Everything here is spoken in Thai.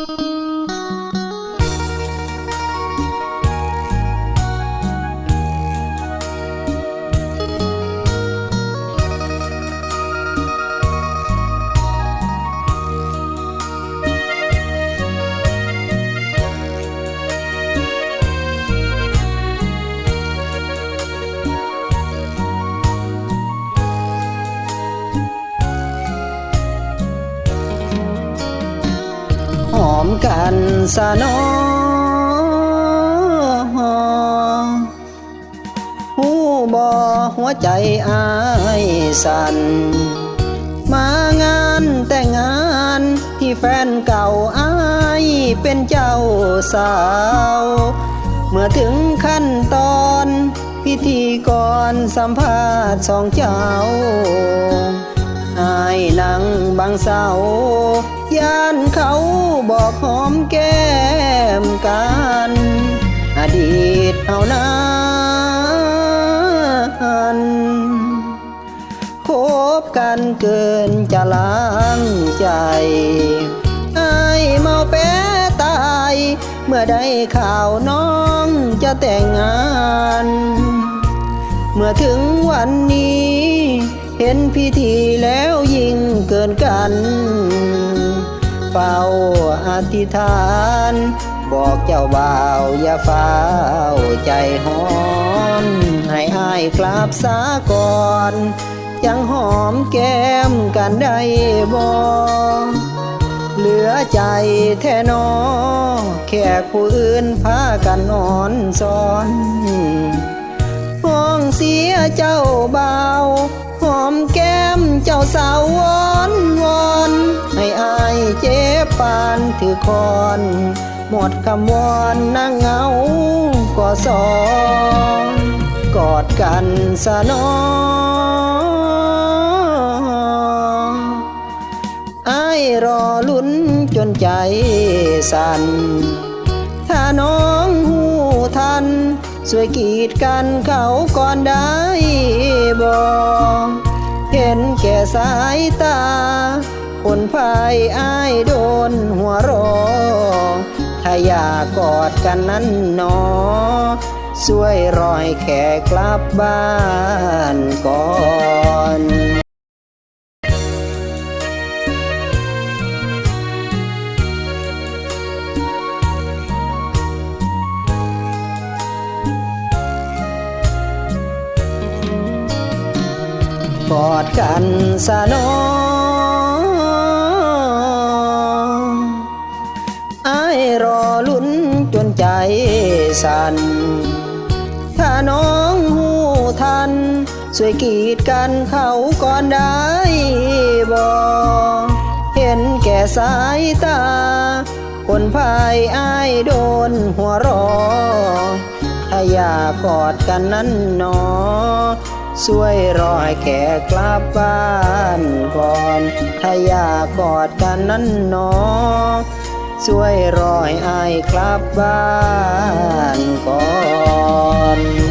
หอมกันสะน้อหูบ่หัวใจอายสั่นมางานแต่งงานที่แฟนเก่าอายเป็นเจ้าสาวเมื่อถึงขั้นตอนพิธีกรสัมภาษณ์สองเจ้าอายนั่งบังเสาย่านเขาบอกหอมแก้มกันอดีตเอานั้นคบกันเกินจะล้างใจอายเมาแป้ตายเมื่อได้ข่าวน้องจะแต่งงานเมื่อถึงวันนี้เห็นพิธีแล้วยิ่งเกินกันเฝ้าอธิษฐานบอกเจ้าบ่าวอย่าเฝ้าใจฮ้อนให้อายกลับสาก่อนจังหอมแก้มกันได้บ่เหลือใจแท้นอแค่ผู้อื่นพากันอ่อนซ้อนห้องเสียเจ้าบ่าวหอมแก้มเจ้าสาววอนวอนให้อายเจ็บปานถือคอนหมดคำวอนนั่งเหงาก็สองกอดกันสะน้ออายรอลุ้นจนใจสั่นถ้าน้องหูทันช่วยกีดกันเขาก่อนได้บ่เห็นแก่สายตาคนพายอายโดนหัวรอถ้าอยากกอดกันนั้นหนอช่วยรอให้แขกกลับบ้านก่อนกอดกันสะน้ออายรอลุ้นจนใจสั่นถ้าน้องหูทันช่วยกีดกันเขาก่อนได้บ่เห็นแก่สายตาคนพายอายโดนหัวรอถ้าอยากกอดกันนั้นหนอช่วยรอให้แขกกลับบ้านก่อนถ้าอยากกอดกันนั้นหนอช่วยรอให้อายกลับบ้านก่อน